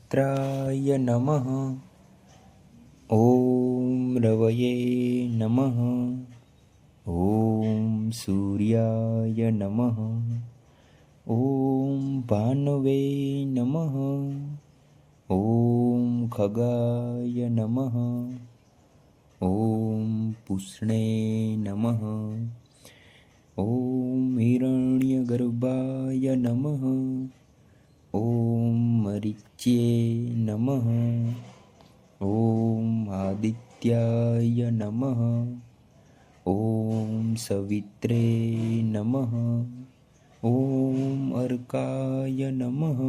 મિત્રાય નમઃ. ઓમ રવયે નમઃ. ઓમ સૂર્યાય નમઃ. ઓમ ભાનવે નમઃ. ઓમ ખગાય નમઃ. ઓમ પુષ્ણે નમઃ. ઓમ હિરણ્યગર્ભાય નમઃ. ઓમ મરીચ્યે નમઃ. ઓમ આદિત્યાય નમઃ. ઓમ સવિત્રે નમઃ. ઓમ અર્કાય નમઃ.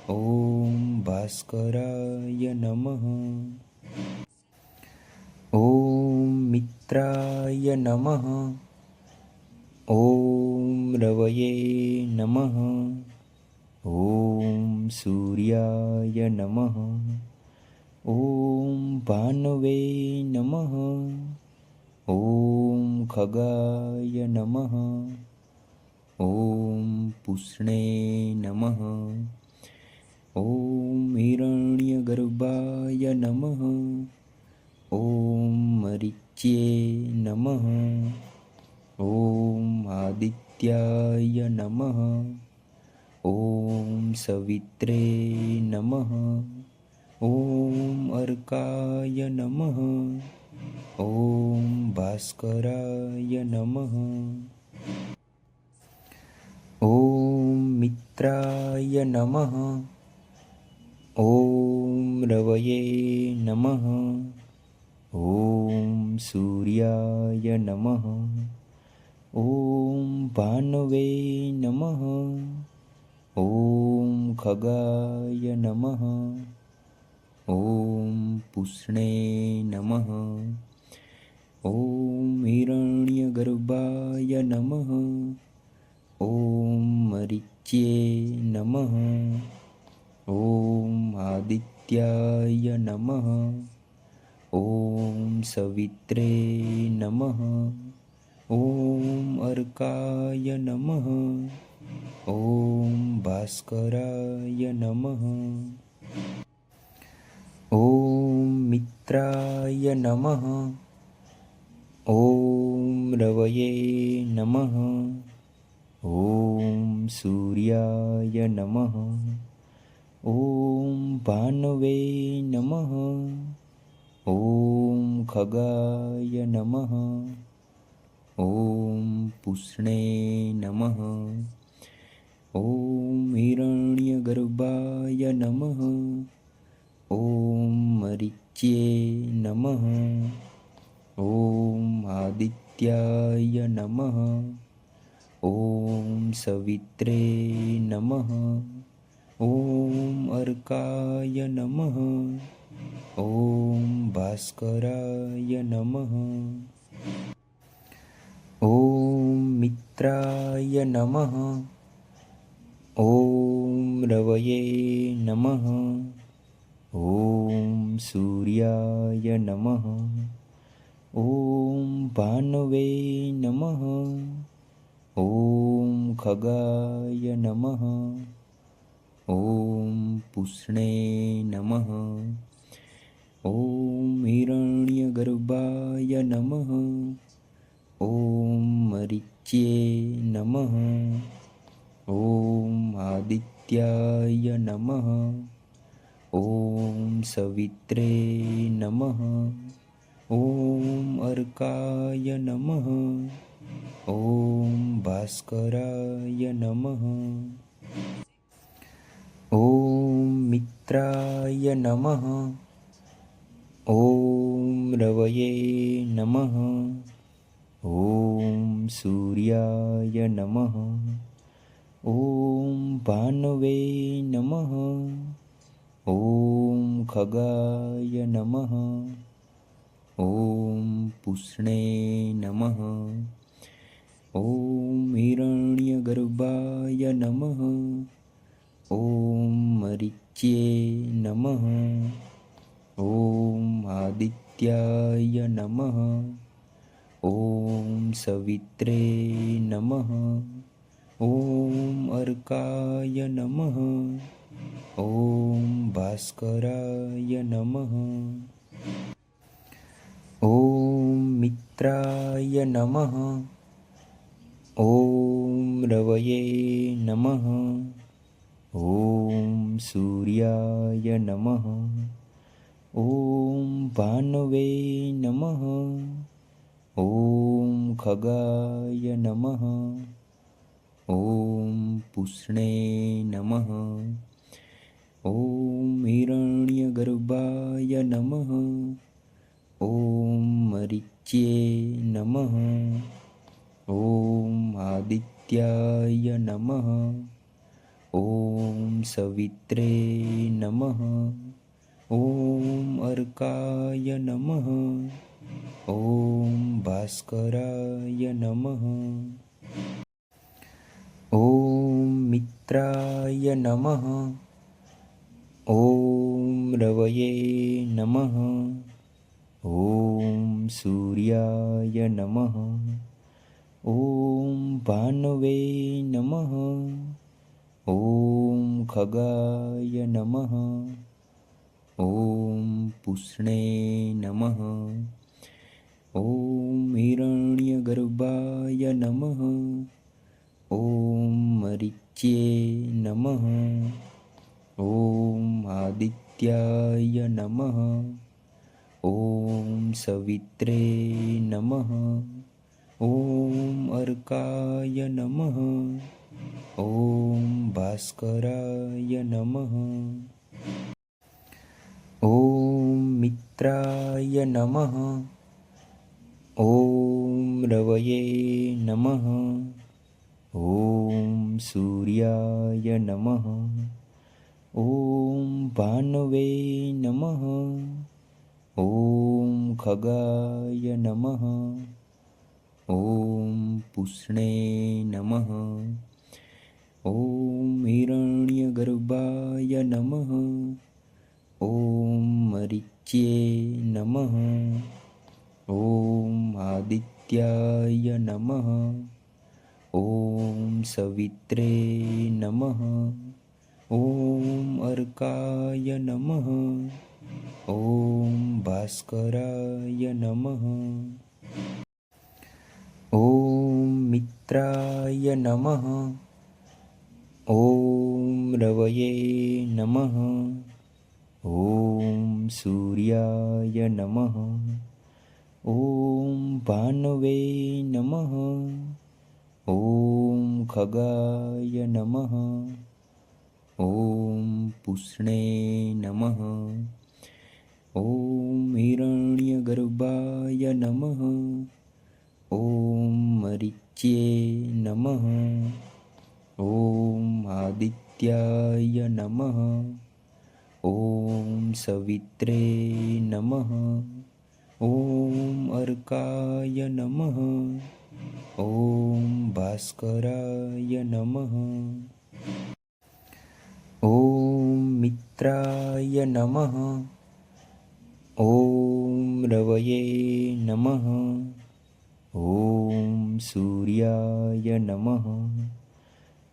ઓમ ભાસ્કરાય નમઃ. ઓમ મિત્રાય નમઃ. ઓમ રવયે નમઃ. ઓમ સૂર્યાય નમઃ. ઓમ ભાનવે નમઃ. ઓમ ખગાય નમઃ. ઓમ પુષ્ણે નમઃ. ઓમ હિરણ્યગર્ભાય નમઃ. ઓમ મરીચ્યે નમઃ. ઓમ આદિત્યાય નમઃ. ઓમ સવિત્રે નમઃ. ઓમ અર્કાય નમઃ. ઓમ ભાસ્કરાય નમઃ. ઓમ મિત્રાય નમઃ. ઓમ રવયે નમઃ. ઓમ સૂર્યાય નમઃ. ઓમ ભાનવે નમઃ. ઓમ ખગાય નમઃ. ઓમ પુષ્ણે નમઃ. ઓમ હિરણ્યગર્ભાય નમઃ. ઓમ મરીચ્યે નમઃ. ઓમ આદિત્યાય નમઃ. ઓમ સવિત્રે નમઃ. ઓમ અર્કાય નમઃ. ઓમ ભાસ્કરાય નમઃ. ઓમ મિત્રાય નમઃ. ઓમ રવયે નમઃ. ઓમ સૂર્યાય નમઃ. ઓમ ભાનવે નમઃ. ઓમ ખગાય નમઃ. ઓમ પુષ્ણે નમઃ. ઓમ હિરણ્યગર્ભાય નમઃ. ઓમ મરીચ્યે નમઃ. ઓમ આદિત્યાય નમઃ. ઓમ સવિત્રે નમઃ. ઓમ અર્કાય નમઃ. ઓમ ભાસ્કરાય નમઃ. ઓમ મિત્રાય નમઃ. ઓમ રવયે નમઃ. ઓમ સૂર્યાય નમઃ. ઓમ ભાનવે નમઃ. ઓમ ખગાય નમઃ. ઓમ પુષ્ણે નમઃ. ઓમ હિરણ્યગર્ભાય નમઃ. ઓમ મરીચ્યે નમઃ. ઓમ આદિત્યાય નમઃ. ઓમ સવિત્રે નમઃ. ઓમ અર્કાય નમઃ. ઓમ ભાસ્કરાય નમઃ. ઓમ મિત્રાય નમઃ. ઓમ રવયે નમઃ. ઓમ સૂર્યાય નમઃ. ઓમ ભાનવે નમઃ. ઓમ ખગાય નમઃ. ઓમ પુષ્ણે નમઃ. ઓમ હિરણ્યગર્ભાય નમઃ. ઓમ મરીચ્યે નમઃ. ઓમ આદિત્યાય નમઃ. ઓમ સવિત્રે નમઃ. ઓમ અર્કાય નમઃ. ॐ भास्कराय नमः। ॐ मित्राय नमः। ॐ रवये नमः। ॐ सूर्याय नमः। ॐ भानवे नमः। ॐ खगाय नमः। ॐ पुष्णे नमः। ॐ हिरण्यगर्भाय नमः। ॐ मरीच्ये नमः। ॐ आदित्याय नमः। ॐ सवित्रे नमः। ॐ अर्काय नमः। ॐ भास्कराय नमः। ॐ मित्राय नमः। ॐ रवये नमः। ॐ सूर्याय नमः। ॐ भानवे नमः। ॐ खगाय नमः। ॐ पुष्णे नमः। ॐ हिरण्यगर्भाय नमः। ॐ मरीच्ये नमः। ॐ आदित्याय नमः। ॐ सवित्रे नमः। ॐ अर्काय नमः। ॐ भास्कराय नमः। ॐ मित्राय नमः। ॐ रवये नमः। ॐ सूर्याय नमः। ॐ भानवे नमः। ॐ खगाय नमः। ॐ पुष्णे नमः। ॐ हिरण्यगर्भाय नमः। ॐ मरीच्ये नमः। ॐ आदित्याय नमः। ॐ सवित्रे नमः। ॐ अर्काय नमः। ॐ भास्कराय नमः। ॐ मित्राय नमः। ॐ रवये नमः। ॐ सूर्याय नमः। ॐ भानवे नमः। ॐ खगाय नमः। ॐ पुष्णे नमः। ॐ हिरण्यगर्भाय नमः। ॐ मरीच्ये नमः। ॐ आदित्याय नमः। ॐ सवित्रे नमः। ॐ अर्काय नमः। ॐ भास्कराय नमः। ॐ मित्राय नमः। ॐ रवये नमः। ॐ सूर्याय नमः।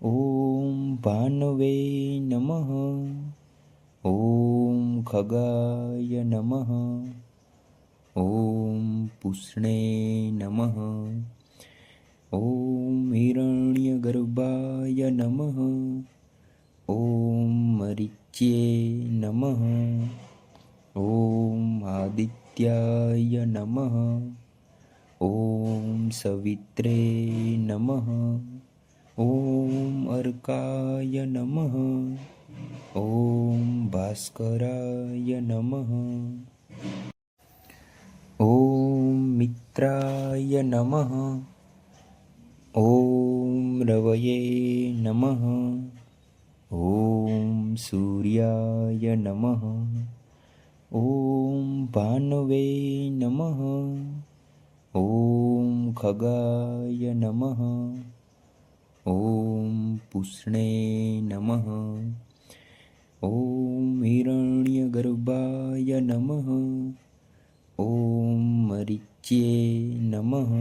ॐ भानवे नमः। ॐ खगाय नमः। ॐ पुष्णे नमः। ॐ हिरण्यगर्भाय नमः। ॐ मरीच्ये नमः। ॐ आदित्याय नमः। ॐ सवित्रे नमः। ॐ अर्काय नमः। ॐ भास्कराय नमः। ॐ मित्राय नमः। ॐ रवये नमः। ॐ सूर्याय नमः। ॐ भानवे नमः। ॐ खगाय नमः। ॐ पुष्णे नमः। ॐ हिरण्यगर्भाय नमः। ॐ मरीच्ये नमः।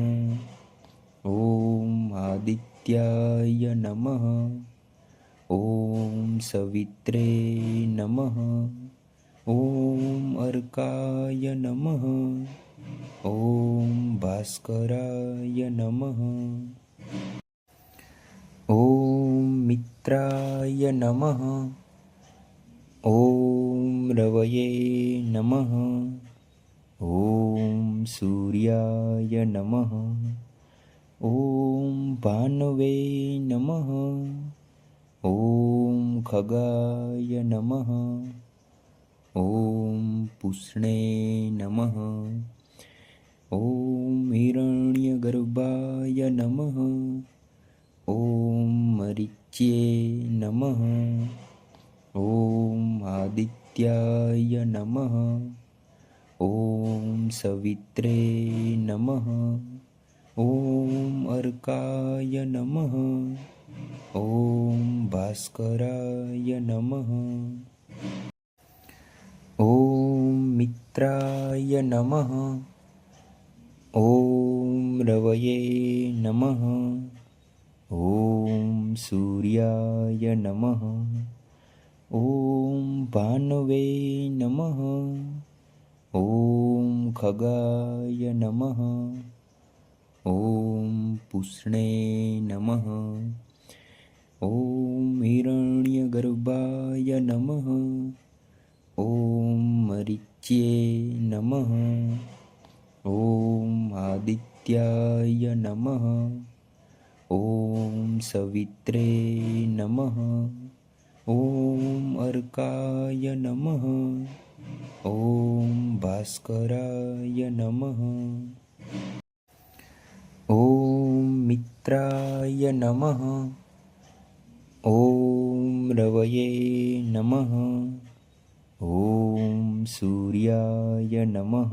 ॐ आदित्याय नमः। ॐ સવિત્રે નમઃ. ઓમ અર્કાય નમઃ. ઓમ ભાસ્કરાય નમઃ. ઓમ મિત્રાય નમઃ. ઓમ રવયે નમઃ. ઓમ સૂર્યાય નમઃ. ઓમ ભાનવે નમઃ. ઓમ ખગાય નમઃ. ઓમ પુષ્ણે નમઃ. ઓમ હિરણ્યગર્ભાય નમઃ. ઓમ મરીચ્યે નમઃ. ઓમ આદિત્યાય નમઃ. ઓમ સવિત્રે નમઃ. ઓમ અર્કાય નમઃ. ઓમ ભાસ્કરાય નમઃ. ઓમ મિત્રાય નમઃ. ઓમ રવયે નમઃ. ઓમ સૂર્યાય નમઃ. ઓમ ભાનવે નમઃ. ઓમ ખગાય નમઃ. ઓમ પુષ્ણે નમઃ. ઓમ હિરણ્યગર્ભાય નમઃ. ઓમ મરીચ્યે નમઃ. ઓમ આદિત્યાય નમઃ. ઓમ સવિત્રે નમઃ. ઓમ અર્કાય નમઃ. ઓમ ભાસ્કરાય નમઃ. ઓમ મિત્રાય નમઃ. ઓમ રવયે નમઃ. ઓમ સૂર્યાય નમઃ.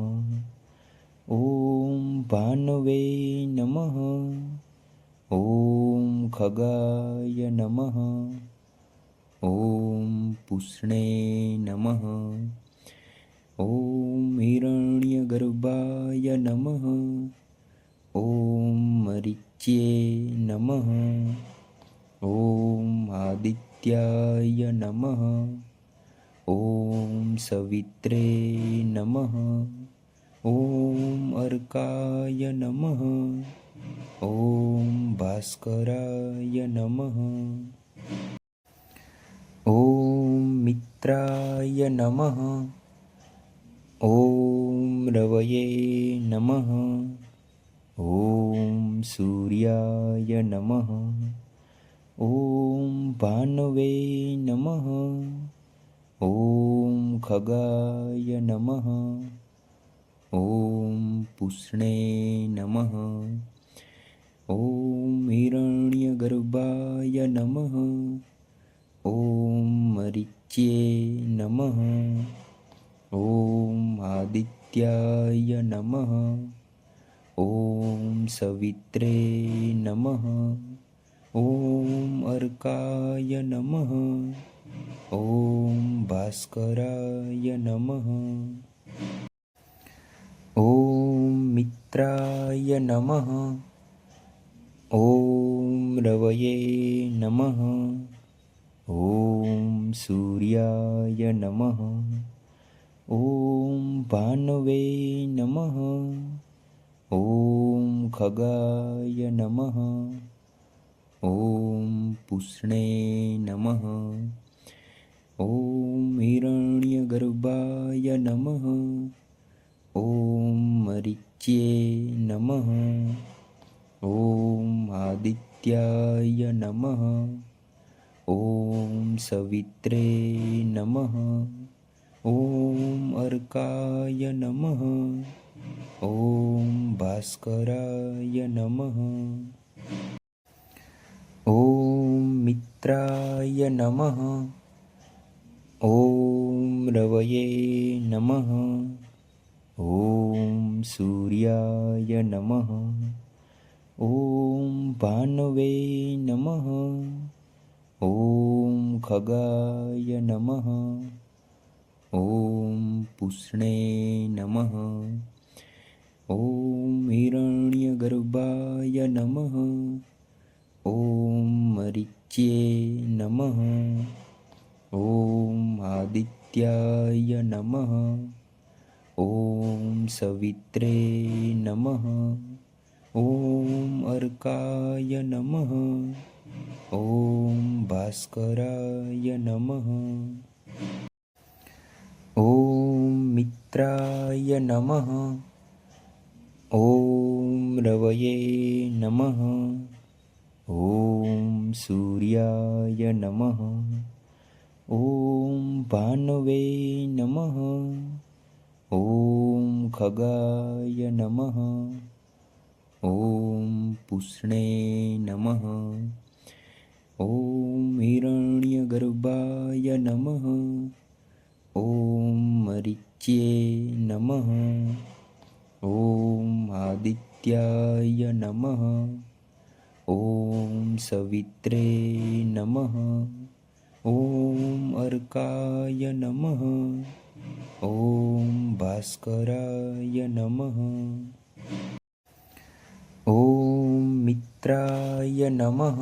ઓમ ભાનવે નમઃ. ઓમ ખગાય નમઃ. ઓમ પુષ્ણે નમઃ. ઓમ હિરણ્યગર્ભાય નમઃ. ઓમ મરીચ્યે નમઃ. ઓમ આદિત્યાય નમઃ. ઓમ સવિત્રે નમઃ. ઓમ અર્કાય નમઃ. ઓમ ભાસ્કરાય નમઃ. ઓમ મિત્રાય નમઃ. ઓમ રવયે નમઃ. ઓમ સૂર્યાય નમઃ. ઓમ ભાનવે નમઃ. ઓમ ખગાય નમઃ. ઓમ પુષ્ણે નમઃ. ઓમ હિરણ્યગર્ભાય નમઃ. ઓમ મરીચ્યે નમઃ. ઓમ આદિત્યાય નમઃ. ઓમ સવિત્રે નમઃ. ઓમ અર્કાય નમઃ. ઓમ ભાસ્કરાય નમઃ. ઓમ મિત્રાય નમઃ. ઓમ રવયે નમઃ. ઓમ સૂર્યાય નમઃ. ઓમ ભાનવે નમઃ. ઓમ ખગાય નમઃ. ઓમ પુષ્ણે નમઃ. ઓમ હિરણ્યગર્ભાય નમઃ. ઓમ મરીચ્યે નમઃ. ઓમ આદિત્યાય નમઃ. ઓમ સવિત્રે નમઃ. ઓમ અર્કાય નમઃ. ઓમ ભાસ્કરાય નમઃ. ઓમ મિત્રાય નમઃ. ઓમ રવયે નમઃ. ઓમ સૂર્યાય નમઃ. ઓમ ભાનવે નમઃ. ઓમ ખગાય નમઃ. ઓમ પુષ્ણે નમઃ. ઓમ હિરણ્યગર્ભાય નમઃ. ઓમ મરીચ્યે નમઃ. आदित्याय नमः। ॐ सवित्रे नमः। ॐ अर्काय नमः। ॐ भास्कराय नमः। ॐ मित्राय नमः। ॐ रवये नमः। ॐ सूर्याय नमः। ॐ भानवे नमः। ॐ खगाय नमः। ॐ पुष्णे नमः। ॐ हिरण्यगर्भाय नमः। ॐ मरीच्ये नमः। ॐ आदित्याय नमः। ॐ सवित्रे नमः। ॐ अर्काय नमः। ॐ भास्कराय नमः। ॐ मित्राय नमः।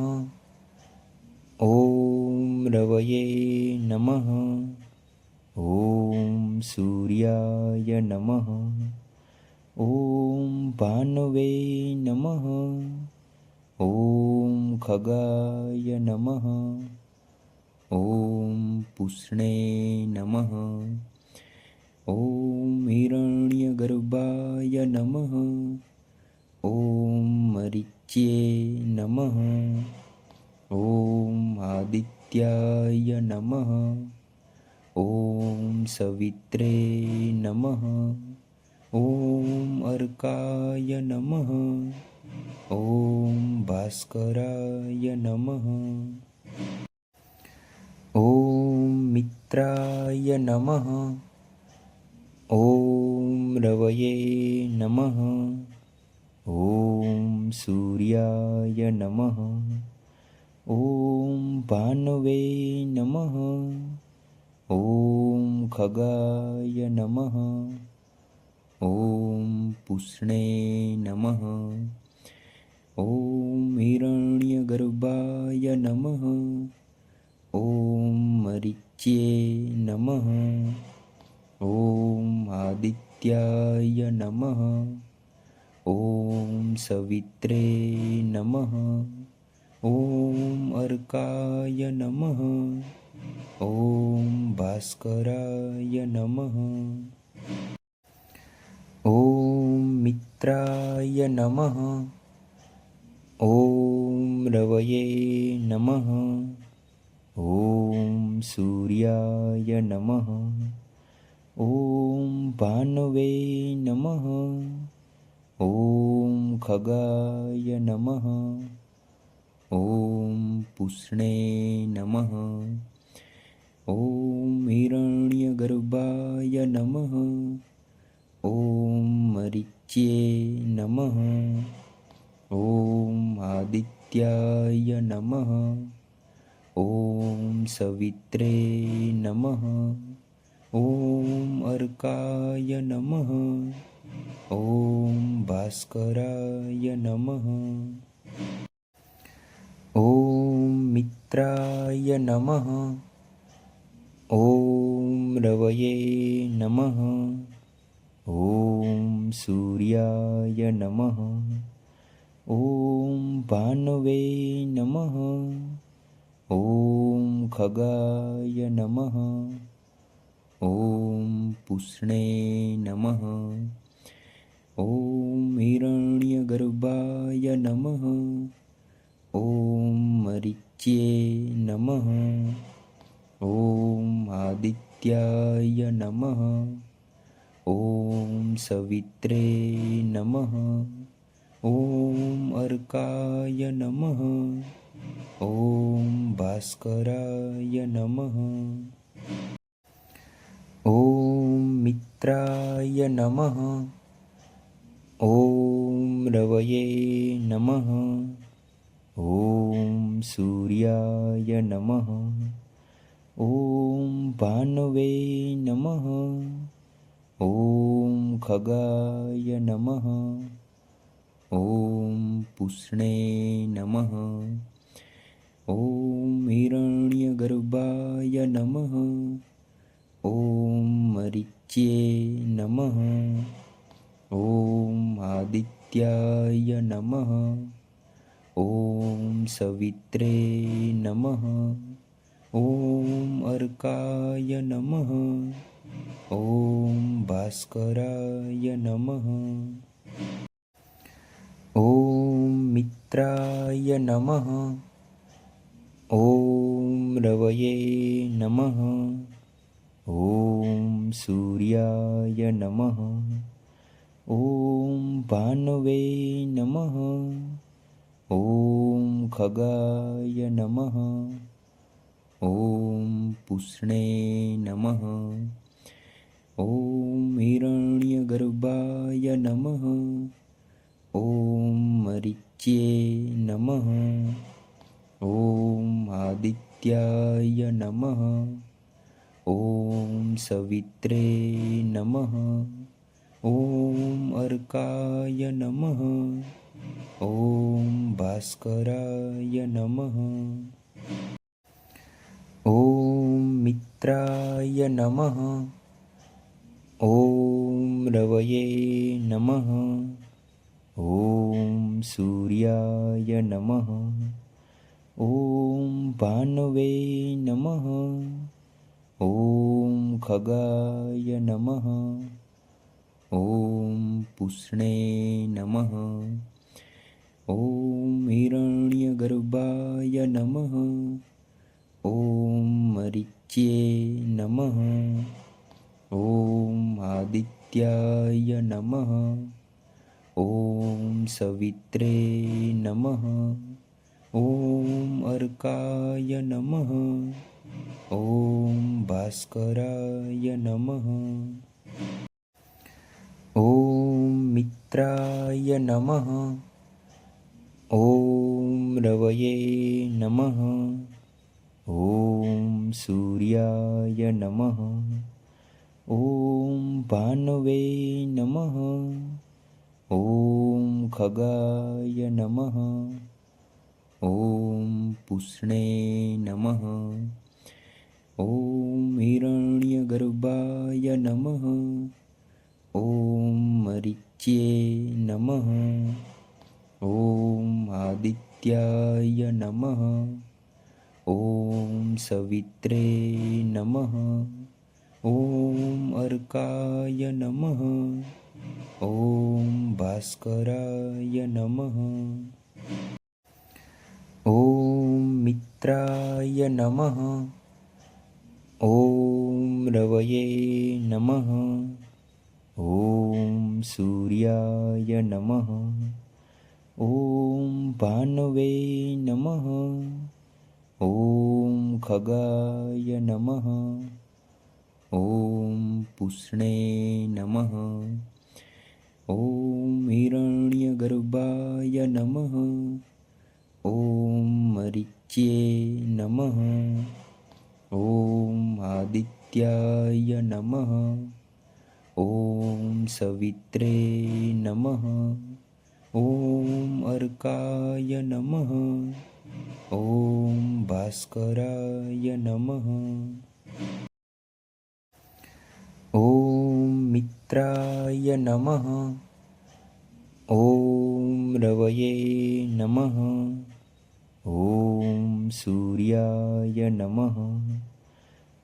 ॐ रवये नमः। ॐ सूर्याय नमः। ॐ भानवे नमः। ॐ खगाय नमः। ॐ पुष्णे नमः। ॐ हिरण्यगर्भाय नमः। ॐ मरीच्ये नमः। ॐ आदित्याय नमः। ॐ सवित्रे नमः। ॐ अर्काय नमः। ॐ भास्कराय नमः। ॐ मित्राय नमः। ॐ रवये नमः। ॐ सूर्याय नमः। ॐ भानवे नमः। ॐ खगाय नमः। ॐ पुष्णे नमः। ॐ हिरण्यगर्भाय नमः। ॐ मरीच्ये नमः। ॐ आदित्याय नमः। ॐ सवित्रे नमः। ॐ अर्काय नमः। ॐ भास्कराय नमः। ॐ मित्राय नमः। ॐ रवये नमः। ॐ सूर्याय नमः। ॐ भानवे नमः। ॐ खगाय नमः। ॐ पुष्णे नमः। ॐ हिरण्यगर्भाय नमः। ॐ मरीच्ये नमः। ॐ आदित्याय नमः। ॐ सवित्रे नमः। ॐ अर्काय नमः। ॐ भास्कराय नमः। ॐ मित्राय नमः। ॐ रवये नमः। ॐ सूर्याय नमः। ॐ भानवे नमः। ॐ खगाय नमः। ॐ पुष्णे नमः। ॐ हिरण्यगर्भाय नमः। ॐ मरीच्ये नमः। ॐ आदित्याय नमः। ॐ सवित्रे नमः। ॐ अर्काय नमः। ॐ भास्कराय नमः। ॐ मित्राय नमः। ॐ रवये नमः। ॐ सूर्याय नमः। ॐ भानवे नमः। ॐ खगाय नमः। ॐ पुष्णे नमः। ॐ हिरण्यगर्भाय नमः। ॐ मरीच्ये नमः। ॐ आदित्याय नमः। ॐ सवित्रे नमः। ॐ अर्काय नमः। ॐ भास्कराय नमः। ॐ मित्राय नमः। ॐ रवये नमः। ॐ सूर्याय नमः। ॐ भानवे नमः। ॐ खगाय नमः। ॐ पुष्णे नमः। ॐ हिरण्यगर्भाय नमः। ॐ मरीच्ये नमः। ॐ आदित्याय नमः। ॐ सवित्रे नमः। ॐ अर्काय नमः। ॐ भास्कराय नमः। ॐ मित्राय नमः। ॐ रवये नमः। ॐ सूर्याय नमः। ॐ भानवे नमः। ॐ खगाय नमः। ॐ पुष्णे नमः। ॐ हिरण्यगर्भाय नमः। ॐ मरीच्ये नमः। ॐ आदित्याय नमः। ॐ सवित्रे नमः। ॐ अर्काय नमः। ॐ भास्कराय नमः। ॐ मित्राय नमः। ॐ रवये नमः। ॐ सूर्याय नमः। ॐ भानवे नमः। ॐ खगाय नमः। ॐ पुष्णे नमः। ॐ हिरण्यगर्भाय नमः। ॐ मरीच्ये नमः। ॐ आदित्याय नमः। ॐ सवित्रे नमः। ॐ अर्काय नमः। ॐ भास्कराय नमः। ॐ मित्राय नमः। ॐ रवये नमः। ॐ सूर्याय नमः। ॐ भानवे नमः। ॐ खगाय नमः। ॐ पुष्णे नमः। ॐ हिरण्यगर्भाय नमः। ॐ मरीच्ये नमः। ॐ आदित्याय नमः। ॐ सवित्रे नमः। ॐ अर्काय नमः। ॐ भास्कराय नमः। ॐ मित्राय नमः। ॐ रवये नमः। ॐ सूर्याय नमः। ॐ भानवे नमः। ॐ खगाय नमः। ॐ मित्राय नमः। ॐ रवये नमः। ॐ सूर्याय नमः।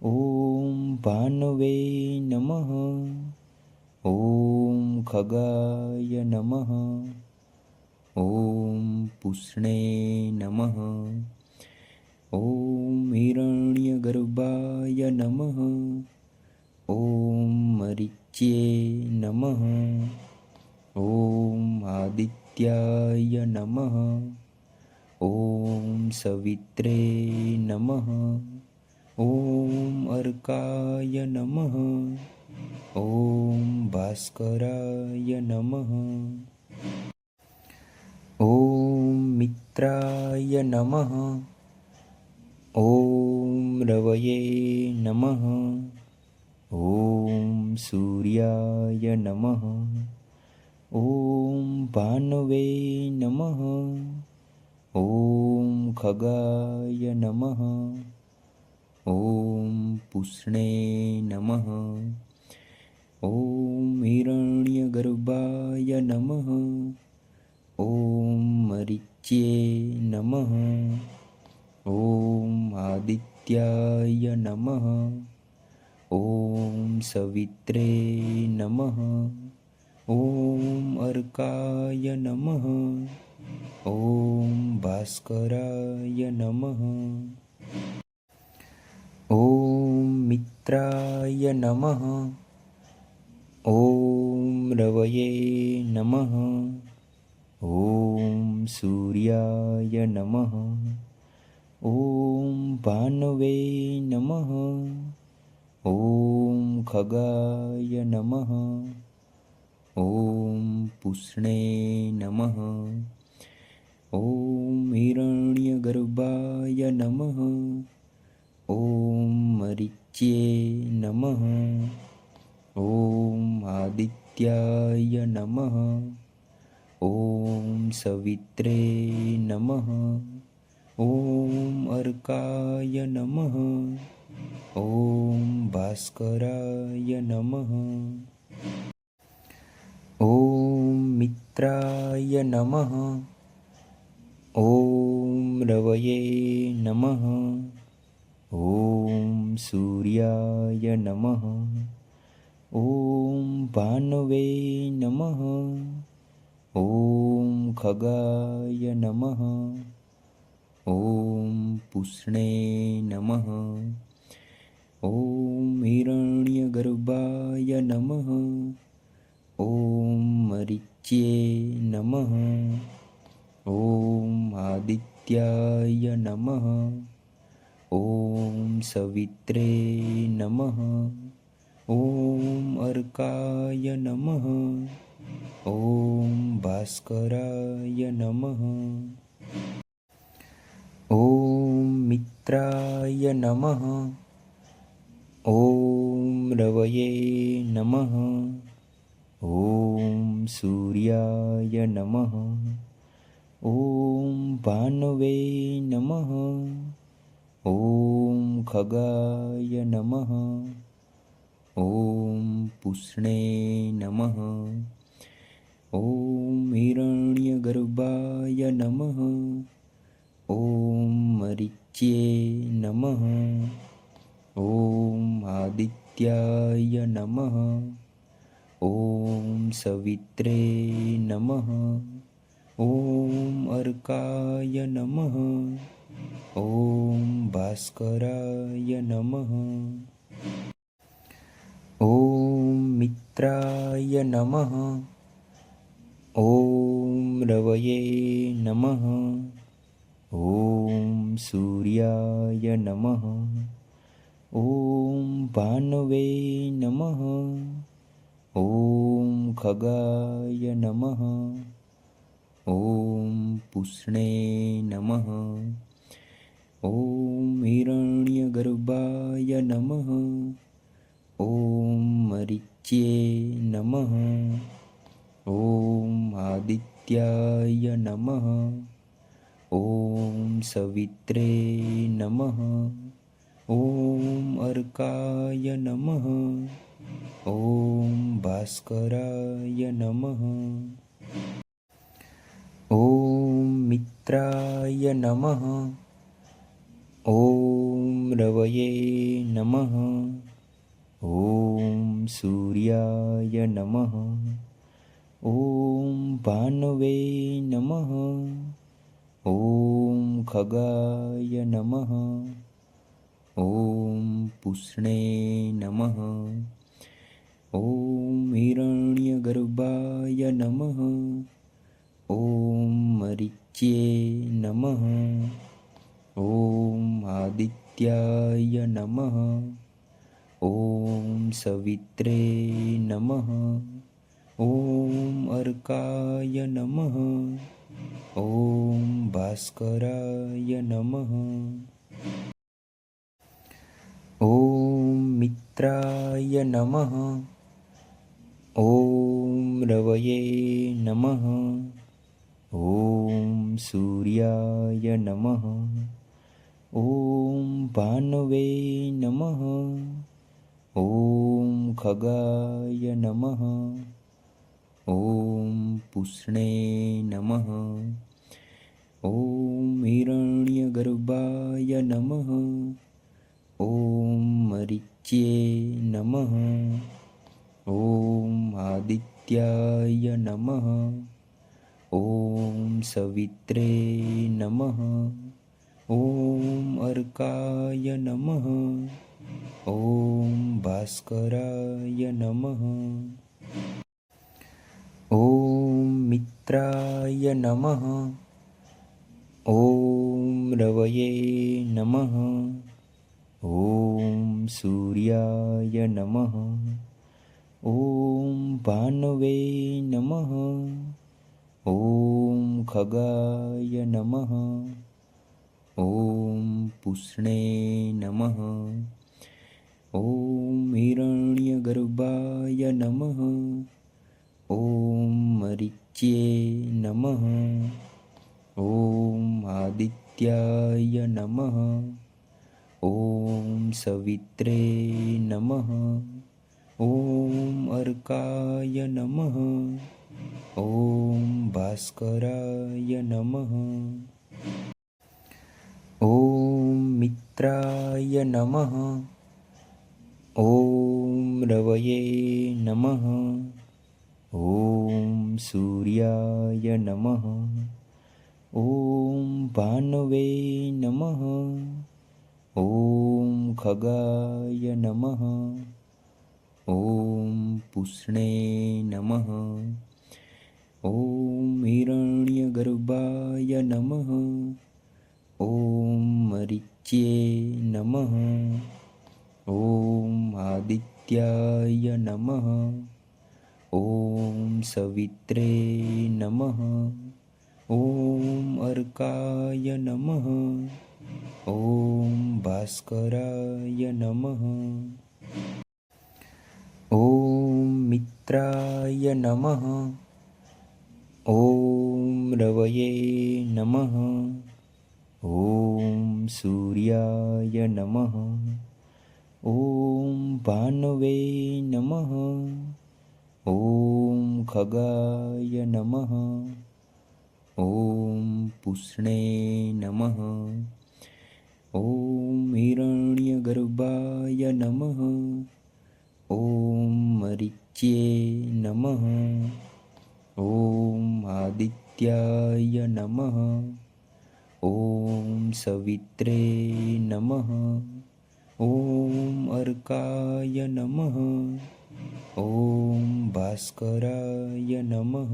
ॐ भानवे नमः। ॐ भानवे नमः। ॐ खगाय नमः। ॐ मित्राय नमः। ॐ मित्राय नमः। ॐ रवये नमः। ॐ सूर्याय नमः। ॐ भानवे नमः। ॐ हिरण्यगर्भाय नमः। ॐ मरीच्ये नमः। ॐ आदित्याय नमः। ॐ सवित्रे नमः। ॐ अर्काय नमः। ॐ भास्कराय नमः। ॐ मित्राय नमः। ॐ रवये नमः। ॐ सूर्याय नमः। ॐ भानवे नमः। ॐ खगाय नमः। ॐ पुष्णे नमः। નમઃ. ઓમ હિરણ્યગર્ભાય નમઃ. ઓમ મરીચ્યે નમઃ. ઓમ આદિત્યાય નમઃ. ઓમ સવિત્રે નમઃ. ઓમ અર્કાય નમઃ. ઓમ ભાસ્કરાય નમઃ. ઓમ મિત્રાય નમઃ. ઓમ રવયે નમઃ. ઓમ સૂર્યાય નમઃ. ઓમ ભાનવે નમઃ. ઓમ ખગાય નમઃ. ઓમ પુષ્ણે નમઃ. ઓમ હિરણ્યગર્ભાય નમઃ. ઓમ મરીચ્યે નમઃ. ઓમ આદિત્યાય નમઃ. ઓમ સવિત્રે નમઃ. ઓમ અર્કાય નમઃ. ઓમ ભાસ્કરાય નમઃ. ઓમ મિત્રાય નમઃ. ઓમ રવયે નમઃ. ઓમ સૂર્યાય નમઃ. ઓમ ભાનવે નમઃ. ઓમ ખગાય નમઃ. ઓમ પુષ્ણે નમઃ. ઓમ હિરણ્યગર્ભાય નમઃ. ઓમ મરીચ્યે નમઃ. ઓમ આદિત્યાય નમઃ. ઓમ સવિત્રે નમઃ. ઓમ અર્કાય નમઃ. ઓમ ભાસ્કરાય નમઃ. ઓમ મિત્રાય નમઃ. ઓમ રવયે નમઃ. ઓમ સૂર્યાય નમઃ. ઓમ ભાનવે નમઃ. ઓમ ખગાય નમઃ. ઓમ પુષ્ણે નમઃ. ઓમ હિરણ્યગર્ભાય નમઃ. ઓમ મરીચ્યે નમઃ. ઓમ આદિત્યાય નમઃ. ઓમ સવિત્રે નમઃ. ઓમ અર્કાય નમઃ. ઓમ ભાસ્કરાય નમઃ. ઓમ મિત્રાય નમઃ. ઓમ રવયે નમઃ. ઓમ સૂર્યાય નમઃ. ઓમ ભાનવે નમઃ. ઓમ ખગાય નમઃ. ઓમ પુષ્ણે નમઃ. ઓમ હિરણ્યગર્ભાય નમઃ. ઓમ મરીચ્યે નમઃ. ઓમ આદિત્યાય નમઃ. ઓમ સવિત્રે નમઃ. ઓમ અર્કાય નમઃ. ઓમ ભાસ્કરાય નમઃ. ઓમ મિત્રાય નમઃ. ઓમ રવયે નમઃ. ઓમ સૂર્યાય નમઃ. ઓમ ભાનવે નમઃ. ઓમ ખગાય નમઃ. ઓમ પુષ્ણે નમઃ. ઓમ હિરણ્યગર્ભાય નમઃ. ઓમ મરીચ્યે નમઃ. ઓમ આદિત્યાય નમઃ. ઓમ સવિત્રે નમઃ. ઓમ અર્કાય નમઃ. ઓમ ભાસ્કરાય નમઃ. ઓમ મિત્રાય નમઃ. ઓમ રવયે નમઃ. ઓમ સૂર્યાય નમઃ. ઓમ ભાનવે નમઃ. ઓમ ખગાય નમઃ. ઓમ પુષ્ણે નમઃ. ઓમ હિરણ્યગર્ભાય નમઃ. ઓમ મરીચ્યે નમઃ. ઓમ આદિત્યાય નમઃ. ઓમ સવિત્રે નમઃ. ઓમ અર્કાય નમઃ. ઓમ ભાસ્કરાય નમઃ. ઓમ મિત્રાય નમઃ. ઓમ રવયે નમઃ. ઓમ સૂર્યાય નમઃ. ઓમ ભાનવે નમઃ. ઓમ ખગાય નમઃ. ઓમ પુષ્ણે નમઃ. ઓમ હિરણ્યગર્ભાય નમઃ. ઓમ મરીચ્યે નમઃ. ઓમ આદિત્યાય નમઃ. ઓમ સવિત્રે નમઃ. ઓમ અર્કાય નમઃ. ઓમ ભાસ્કરાય નમઃ. ઓમ મિત્રાય નમઃ. ઓમ રવયે નમઃ. ઓમ સૂર્યાય નમઃ. ઓમ ભાનવે નમઃ. ઓમ ખગાય નમઃ. ઓમ પુષ્ણે નમઃ. ઓમ હિરણ્યગર્ભાય નમઃ. ઓમ મરીચ્યે નમઃ. ઓમ આદિત્યાય નમઃ. ઓમ સવિત્રે નમઃ. ઓમ અર્કાય નમઃ. ઓમ ભાસ્કરાય નમઃ. ઓમ મિત્રાય નમઃ. ઓમ રવયે નમઃ. ઓમ સૂર્યાય નમઃ. ઓમ ભાનવે નમઃ. ઓમ ખગાય નમઃ. ઓમ પુષ્ણે નમઃ. ઓમ હિરણ્યગર્ભાય નમઃ. ઓમ મરીચ્યે નમઃ. ઓમ આદિત્યાય નમઃ. ઓમ સવિત્રે નમઃ. ઓમ અર્કાય નમઃ. ઓમ ભાસ્કરાય નમઃ.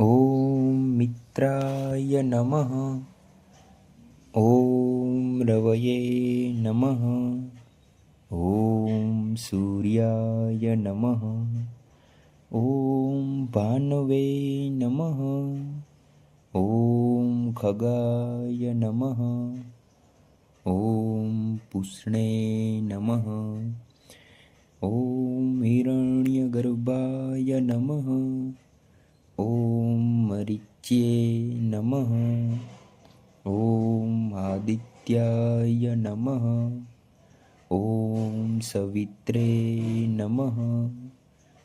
ઓમ મિત્રાય નમઃ. ઓમ રવયે નમઃ. ઓમ સૂર્યાય નમઃ. ઓમ ભાનવે નમઃ. ઓમ ખગાય નમઃ. ઓમ પુષ્ણે નમઃ. ઓમ હિરણ્યગર્ભાય નમઃ. ઓમ મરીચ્યે નમઃ. ઓમ આદિત્યાય નમઃ. ઓમ સવિત્રે નમઃ.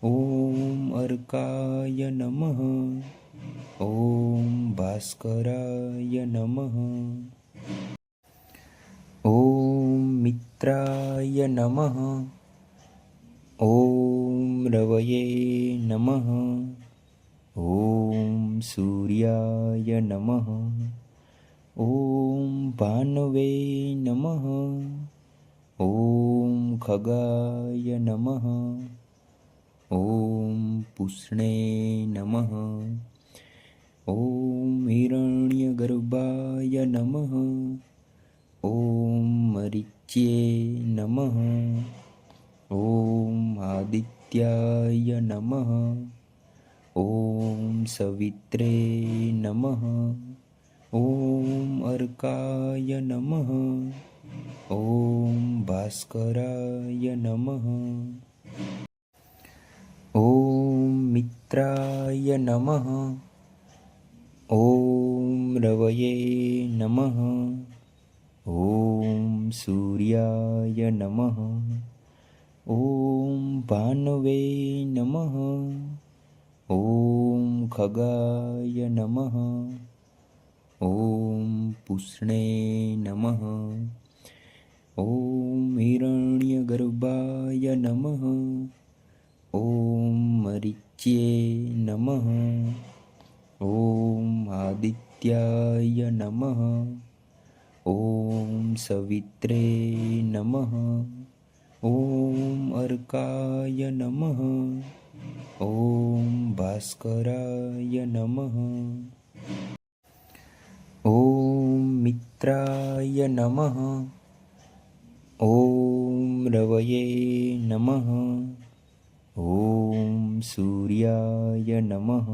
ઓમ અર્કાય નમઃ. ઓમ ભાસ્કરાય નમઃ. ઓમ મિત્રાય નમઃ. ઓમ રવયે નમઃ. ઓમ સૂર્યાય નમઃ. ઓમ ભાનવે નમઃ. ઓમ ખગાય નમઃ. ઓમ પુષ્ણે નમઃ. ઓમ હિરણ્યગર્ભાય નમઃ. ઓમ મરીચ્યે નમઃ. ઓમ આદિત્યાય નમઃ. ઓમ સવિત્રે નમઃ. ઓમ અર્કાય નમઃ. ઓમ ભાસ્કરાય નમઃ. ઓમ મિત્રાય નમઃ. ઓમ રવયે નમઃ. ઓમ સૂર્યાય નમઃ. ॐ भानवे नमः। ॐ खगाय नमः। ॐ पुष्णे नमः। ॐ हिरण्यगर्भाय नमः। ॐ मरीच्ये नमः। ॐ आदित्याय नमः। ॐ सवित्रे नमः। ॐ अर्काय नमः। ॐ भास्कराय नमः। ॐ मित्राय नमः। ॐ रवये नमः। ॐ सूर्याय नमः।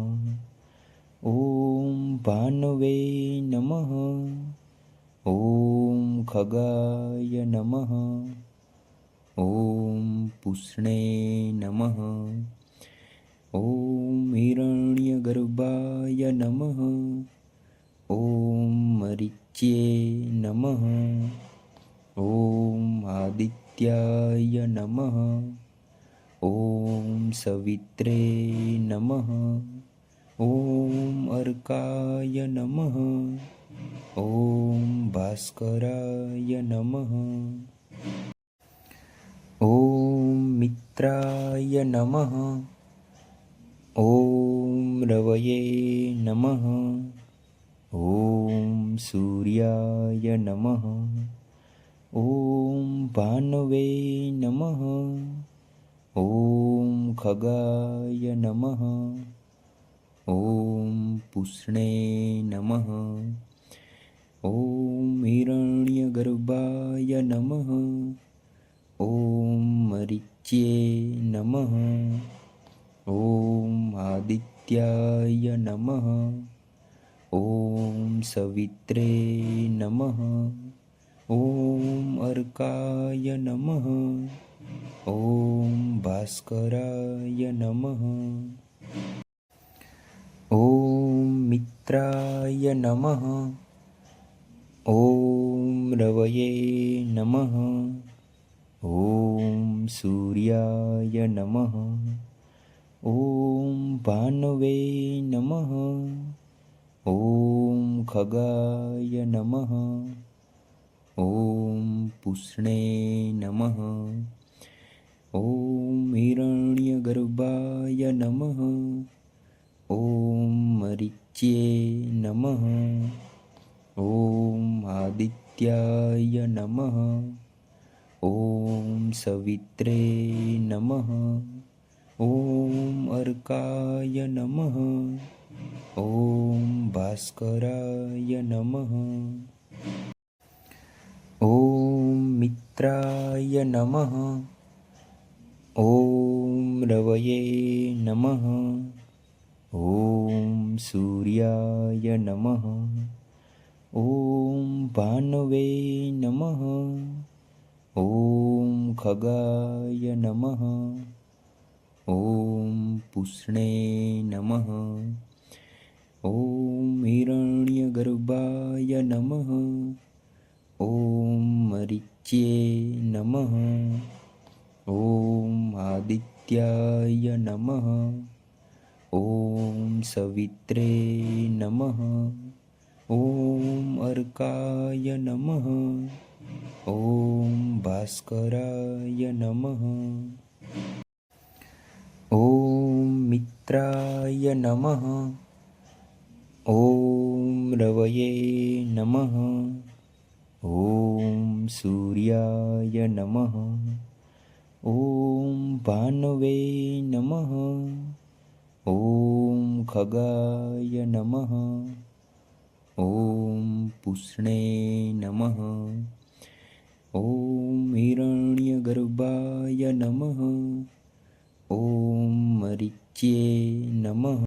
ॐ भानवे नमः। ॐ खगाय नमः। ॐ पुष्णे नमः। ॐ हिरण्यगर्भाय नमः। ॐ मरीच्ये नमः। ॐ आदित्याय नमः। ॐ सवित्रे नमः। ॐ अर्काय नमः। ॐ भास्कराय नमः। ॐ मित्राय नमः। ॐ रवये नमः। ॐ सूर्याय नमः। ॐ भानवे नमः। ॐ खगाय नमः। ॐ पुष्णे नमः। ॐ हिरण्यगर्भाय नमः। ॐ मरीच्ये नमः। ॐ आदित्याय नमः। ॐ सवित्रे नमः। ॐ अर्काय नमः। ॐ भास्कराय नमः। ॐ मित्राय नमः। ॐ रवये नमः। ॐ सूर्याय नमः। ॐ भानवे नमः। ॐ खगाय नमः। ॐ पुष्णे नमः। ॐ हिरण्यगर्भाय नमः। ॐ मरीच्ये नमः। ॐ आदित्याय नमः। ॐ सवित्रे नमः। ॐ अर्काय नमः। ॐ भास्कराय नमः। ॐ मित्राय नमः। ॐ रवये नमः। ॐ सूर्याय नमः। ॐ भानवे नमः। ॐ खगाय नमः। ॐ पुष्णे नमः। ॐ हिरण्यगर्भाय नमः। ॐ मरीच्ये नमः। ॐ आदित्याय नमः। ॐ सवित्रे नमः। ॐ अर्काय नमः। ॐ भास्कराय नमः। ॐ मित्राय नमः। ॐ रवये नमः। ॐ सूर्याय नमः। ॐ भानवे नमः। ॐ खगाय नमः। ॐ पुष्णे नमः। ॐ हिरण्यगर्भाय नमः। ॐ मरीच्ये नमः।